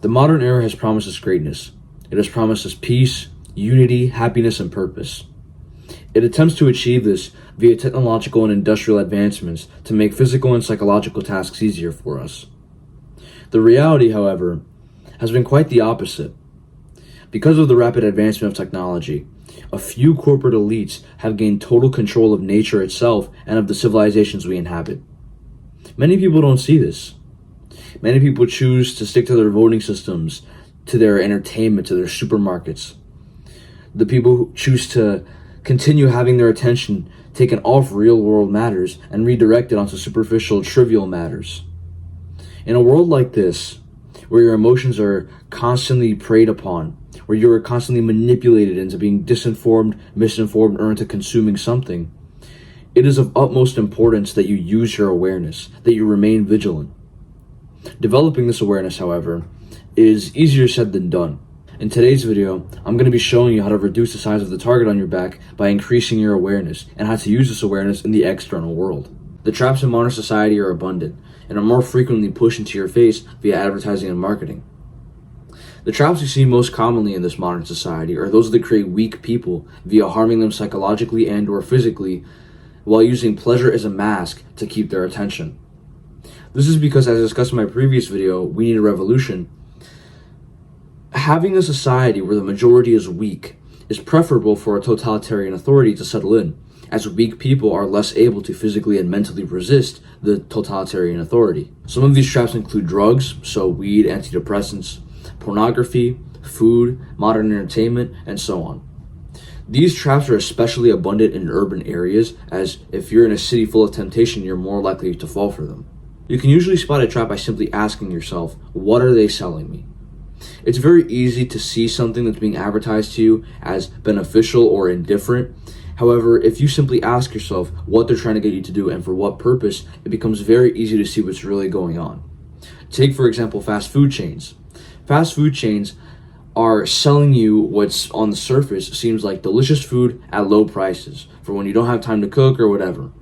The modern era has promised us greatness. It has promised us peace, unity, happiness, and purpose. It attempts to achieve this via technological and industrial advancements to make physical and psychological tasks easier for us. The reality, however, has been quite the opposite. Because of the rapid advancement of technology, a few corporate elites have gained total control of nature itself and of the civilizations we inhabit. Many people don't see this. Many people choose to stick to their voting systems, to their entertainment, to their supermarkets. The people who choose to continue having their attention taken off real-world matters and redirected onto superficial, trivial matters. In a world like this, where your emotions are constantly preyed upon, where you are constantly manipulated into being disinformed, misinformed, or into consuming something, it is of utmost importance that you use your awareness, that you remain vigilant. Developing this awareness, however, is easier said than done. In today's video, I'm going to be showing you how to reduce the size of the target on your back by increasing your awareness, and how to use this awareness in the external world. The traps in modern society are abundant, and are more frequently pushed into your face via advertising and marketing. The traps you see most commonly in this modern society are those that create weak people via harming them psychologically and or physically, while using pleasure as a mask to keep their attention. This is because, as discussed in my previous video, We Need a Revolution, having a society where the majority is weak is preferable for a totalitarian authority to settle in, as weak people are less able to physically and mentally resist the totalitarian authority. Some of these traps include drugs, so weed, antidepressants, pornography, food, modern entertainment, and so on. These traps are especially abundant in urban areas, as if you're in a city full of temptation, you're more likely to fall for them. You can usually spot a trap by simply asking yourself, what are they selling me? It's very easy to see something that's being advertised to you as beneficial or indifferent. However, if you simply ask yourself what they're trying to get you to do and for what purpose, it becomes very easy to see what's really going on. Take, for example, fast food chains. Fast food chains are selling you what's on the surface seems like delicious food at low prices for when you don't have time to cook or whatever.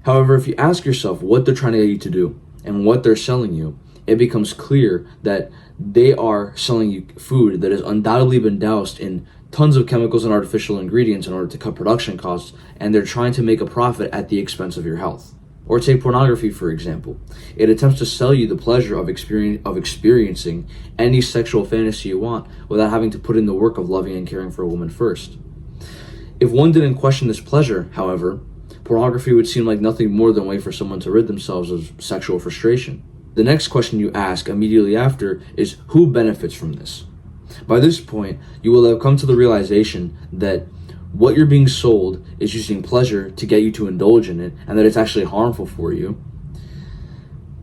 However, if you ask yourself what they're trying to get you to do and what they're selling you, it becomes clear that they are selling you food that has undoubtedly been doused in tons of chemicals and artificial ingredients in order to cut production costs, and they're trying to make a profit at the expense of your health. Or take pornography, for example. It attempts to sell you the pleasure of experiencing any sexual fantasy you want without having to put in the work of loving and caring for a woman first. If one didn't question this pleasure, however, pornography would seem like nothing more than a way for someone to rid themselves of sexual frustration. The next question you ask immediately after is, who benefits from this? By this point, you will have come to the realization that what you're being sold is using pleasure to get you to indulge in it, and that it's actually harmful for you.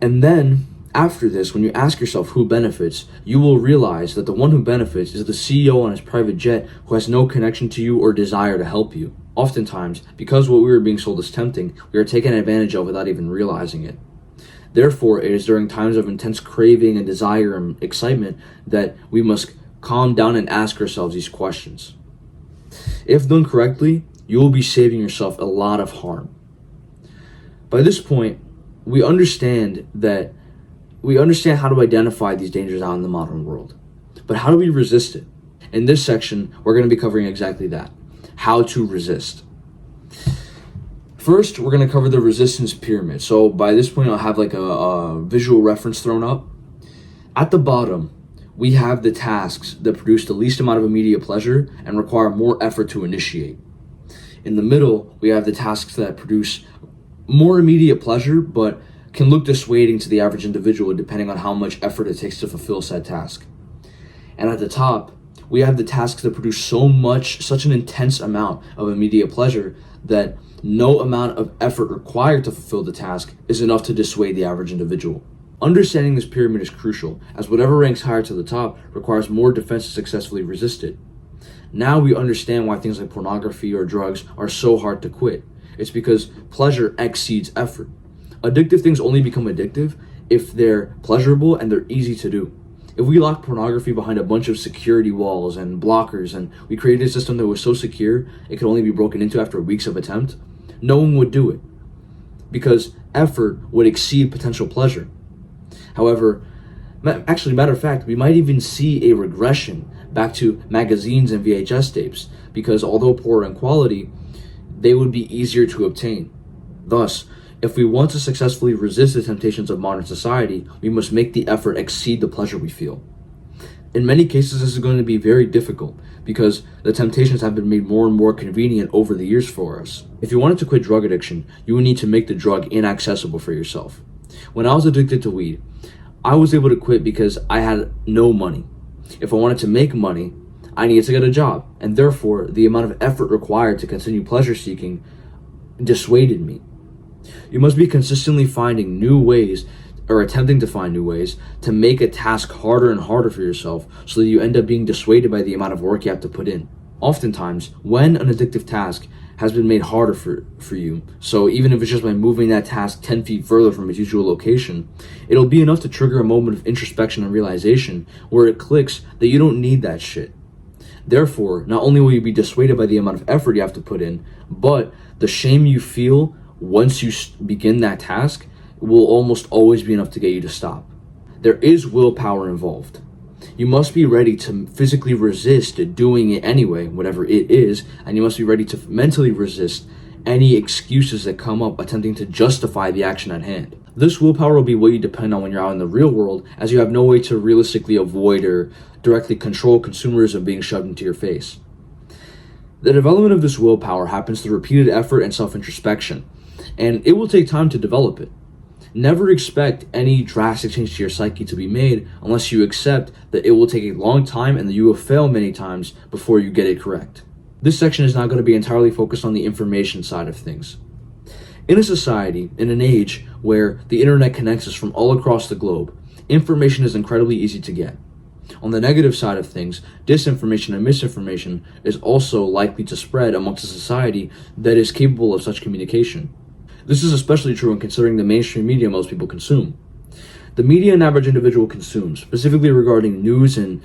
And then, after this, when you ask yourself who benefits, you will realize that the one who benefits is the CEO on his private jet who has no connection to you or desire to help you. Oftentimes, because what we are being sold is tempting, we are taken advantage of without even realizing it. Therefore, it is during times of intense craving and desire and excitement that we must calm down and ask ourselves these questions. If done correctly, you will be saving yourself a lot of harm. By this point, we understand how to identify these dangers out in the modern world. But how do we resist it? In this section, we're going to be covering exactly that. How to resist. First, we're going to cover the resistance pyramid. So by this point, I'll have like a visual reference thrown up. At the bottom, we have the tasks that produce the least amount of immediate pleasure and require more effort to initiate. In the middle, we have the tasks that produce more immediate pleasure, but can look dissuading to the average individual depending on how much effort it takes to fulfill said task. And at the top, we have the tasks that produce such an intense amount of immediate pleasure that no amount of effort required to fulfill the task is enough to dissuade the average individual. Understanding this pyramid is crucial, as whatever ranks higher to the top requires more defense to successfully resist it. Now we understand why things like pornography or drugs are so hard to quit. It's because pleasure exceeds effort. Addictive things only become addictive if they're pleasurable and they're easy to do. If we locked pornography behind a bunch of security walls and blockers, and we created a system that was so secure it could only be broken into after weeks of attempt, no one would do it, because effort would exceed potential pleasure. However, Actually, matter of fact, we might even see a regression back to magazines and VHS tapes, because although poorer in quality, they would be easier to obtain. Thus, if we want to successfully resist the temptations of modern society, we must make the effort exceed the pleasure we feel. In many cases, this is going to be very difficult because the temptations have been made more and more convenient over the years for us. If you wanted to quit drug addiction, you would need to make the drug inaccessible for yourself. When I was addicted to weed, I was able to quit because I had no money. If I wanted to make money, I needed to get a job, and therefore the amount of effort required to continue pleasure seeking dissuaded me. You must be consistently finding new ways, or attempting to find new ways, to make a task harder and harder for yourself so that you end up being dissuaded by the amount of work you have to put in. Oftentimes, when an addictive task has been made harder for you, so even if it's just by moving that task 10 feet further from its usual location, it'll be enough to trigger a moment of introspection and realization where it clicks that you don't need that shit. Therefore, not only will you be dissuaded by the amount of effort you have to put in, but the shame you feel once you begin that task will almost always be enough to get you to stop. There is willpower involved. You must be ready to physically resist doing it anyway, whatever it is, and you must be ready to mentally resist any excuses that come up attempting to justify the action at hand. This willpower will be what you depend on when you're out in the real world, as you have no way to realistically avoid or directly control consumerism being shoved into your face. The development of this willpower happens through repeated effort and self-introspection, and it will take time to develop it. Never expect any drastic change to your psyche to be made unless you accept that it will take a long time and that you will fail many times before you get it correct. This section is now going to be entirely focused on the information side of things. In a society, in an age where the internet connects us from all across the globe, information is incredibly easy to get. On the negative side of things, disinformation and misinformation is also likely to spread amongst a society that is capable of such communication. This is especially true when considering the mainstream media most people consume. The media an average individual consumes, specifically regarding news and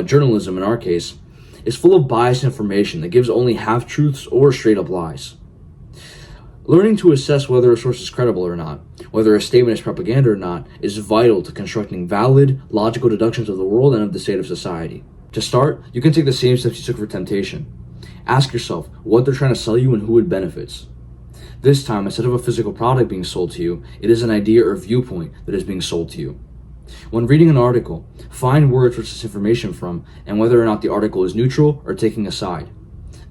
journalism in our case, is full of biased information that gives only half-truths or straight-up lies. Learning to assess whether a source is credible or not, whether a statement is propaganda or not, is vital to constructing valid, logical deductions of the world and of the state of society. To start, you can take the same steps you took for temptation. Ask yourself what they're trying to sell you and who it benefits. This time, instead of a physical product being sold to you, it is an idea or viewpoint that is being sold to you. When reading an article, find words where this information from and whether or not the article is neutral or taking a side.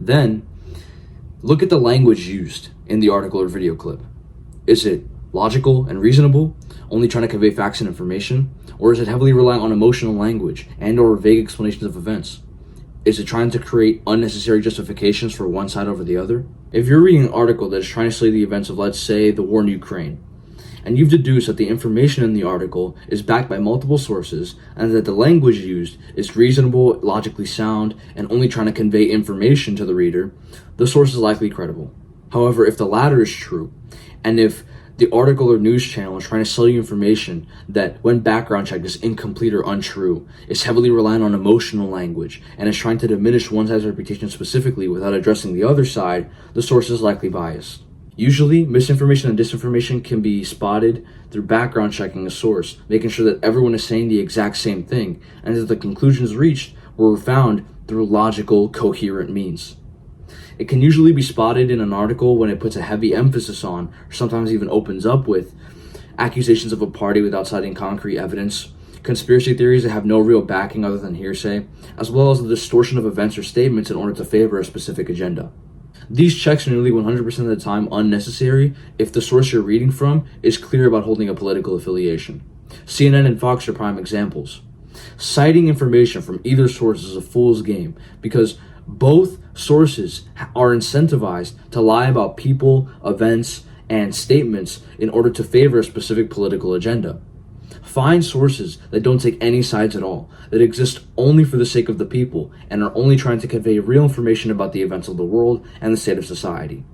Then, look at the language used in the article or video clip. Is it logical and reasonable, only trying to convey facts and information? Or is it heavily relying on emotional language and or vague explanations of events? Is it trying to create unnecessary justifications for one side over the other? If you're reading an article that is trying to say the events of, let's say, the war in Ukraine, and you've deduced that the information in the article is backed by multiple sources, and that the language used is reasonable, logically sound, and only trying to convey information to the reader, the source is likely credible. However, if the latter is true, and if the article or news channel is trying to sell you information that, when background checked, is incomplete or untrue, is heavily reliant on emotional language, and is trying to diminish one side's reputation specifically without addressing the other side, the source is likely biased. Usually, misinformation and disinformation can be spotted through background checking a source, making sure that everyone is saying the exact same thing, and that the conclusions reached were found through logical, coherent means. It can usually be spotted in an article when it puts a heavy emphasis on, or sometimes even opens up with, accusations of a party without citing concrete evidence, conspiracy theories that have no real backing other than hearsay, as well as the distortion of events or statements in order to favor a specific agenda. These checks are nearly 100% of the time unnecessary if the source you're reading from is clear about holding a political affiliation. CNN and Fox are prime examples. Citing information from either source is a fool's game because both sources are incentivized to lie about people, events, and statements in order to favor a specific political agenda. Find sources that don't take any sides at all, that exist only for the sake of the people, and are only trying to convey real information about the events of the world and the state of society.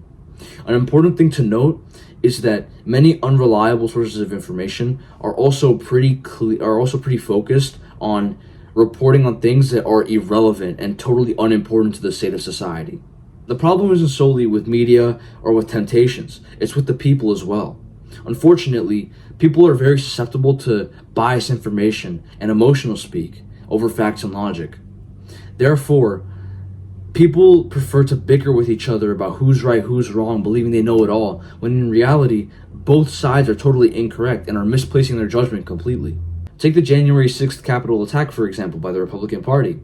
An important thing to note is that many unreliable sources of information are also pretty focused on reporting on things that are irrelevant and totally unimportant to the state of society. The problem isn't solely with media or with temptations, it's with the people as well. Unfortunately, People are very susceptible to biased information and emotional speak over facts and logic. Therefore, people prefer to bicker with each other about who's right, who's wrong, believing they know it all, when in reality, both sides are totally incorrect and are misplacing their judgment completely. Take the January 6th Capitol attack, for example, by the Republican Party.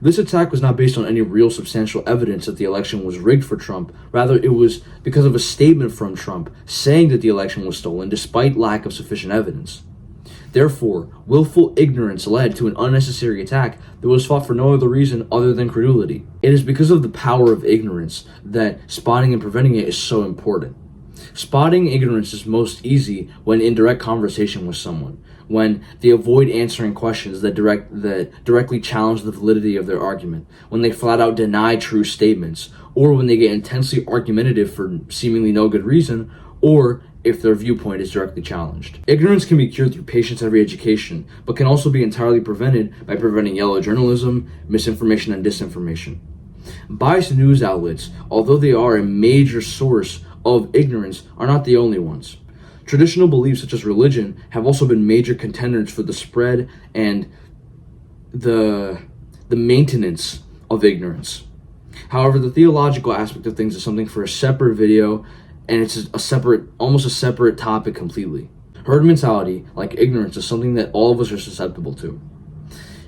This attack was not based on any real substantial evidence that the election was rigged for Trump. Rather, it was because of a statement from Trump saying that the election was stolen despite lack of sufficient evidence. Therefore, willful ignorance led to an unnecessary attack that was fought for no other reason other than credulity. It is because of the power of ignorance that spotting and preventing it is so important. Spotting ignorance is most easy when in direct conversation with someone, when they avoid answering questions that directly challenge the validity of their argument, when they flat out deny true statements, or when they get intensely argumentative for seemingly no good reason, or if their viewpoint is directly challenged. Ignorance can be cured through patience-heavy education, but can also be entirely prevented by preventing yellow journalism, misinformation, and disinformation. Biased news outlets, although they are a major source of ignorance, are not the only ones. Traditional beliefs such as religion have also been major contenders for the spread and the maintenance of ignorance. However, the theological aspect of things is something for a separate video, and it's almost a separate topic completely. Herd mentality, like ignorance, is something that all of us are susceptible to.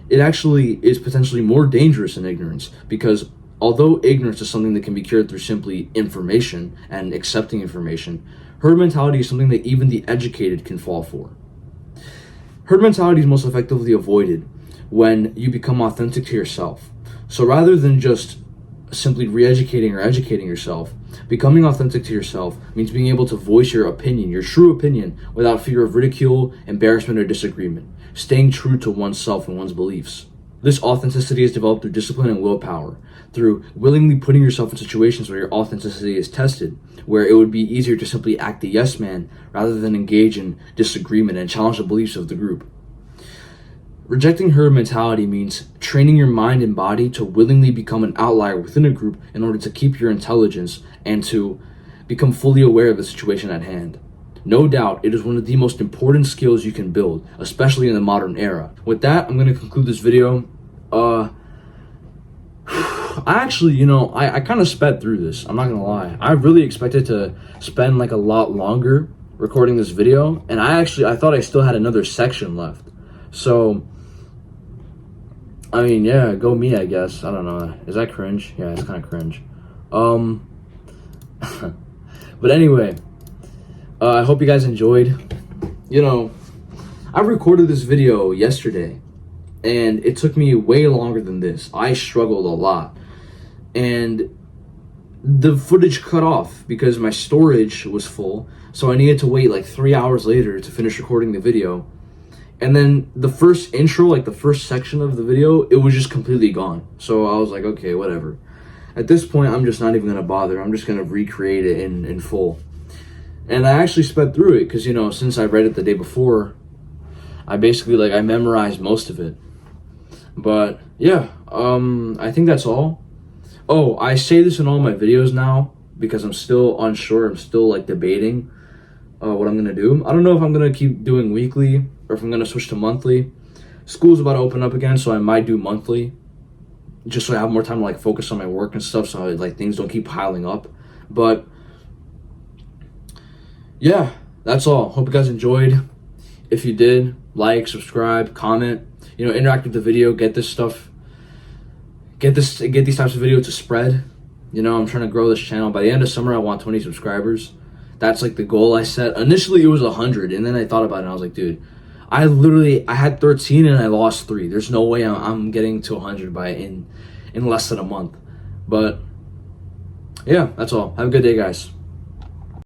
It actually is potentially more dangerous than ignorance, because although ignorance is something that can be cured through simply information and accepting information, herd mentality is something that even the educated can fall for. Herd mentality is most effectively avoided when you become authentic to yourself. So rather than just simply re-educating or educating yourself, becoming authentic to yourself means being able to voice your opinion, your true opinion, without fear of ridicule, embarrassment, or disagreement, staying true to oneself and one's beliefs. This authenticity is developed through discipline and willpower, through willingly putting yourself in situations where your authenticity is tested, where it would be easier to simply act the yes man rather than engage in disagreement and challenge the beliefs of the group. Rejecting herd mentality means training your mind and body to willingly become an outlier within a group in order to keep your intelligence and to become fully aware of the situation at hand. No doubt, it is one of the most important skills you can build, especially in the modern era. With that, I'm going to conclude this video. I kind of sped through this. I'm not going to lie. I really expected to spend like a lot longer recording this video, and I thought I still had another section left. So, I mean, yeah, go me, I guess. I don't know. Is that cringe? Yeah, it's kind of cringe. But anyway, I hope you guys enjoyed. I recorded this video yesterday, and it took me way longer than this. I struggled a lot, and the footage cut off because my storage was full, so I needed to wait like 3 hours later to finish recording the video. And then the first intro, like the first section of the video, it was just completely gone. So I was like, okay, whatever. At this point, I'm just not even gonna bother. I'm just gonna recreate it in full. And I actually sped through it because, since I read it the day before, I basically, I memorized most of it. But yeah, I think that's all. Oh, I say this in all my videos now because I'm still unsure. I'm still debating what I'm gonna do. I don't know if I'm gonna keep doing weekly or if I'm gonna switch to monthly. School's about to open up again, so I might do monthly, just so I have more time to focus on my work and stuff, so things don't keep piling up. But yeah, that's all. Hope you guys enjoyed. If you did, like, subscribe, comment, interact with the video, get these types of videos to spread. I'm trying to grow this channel. By the end of summer, I want 20 subscribers. That's the goal I set. Initially, it was 100, and then I thought about it, and I was like, dude, I had 13 and I lost 3. There's no way I'm getting to 100 in less than a month. But yeah, that's all. Have a good day, guys.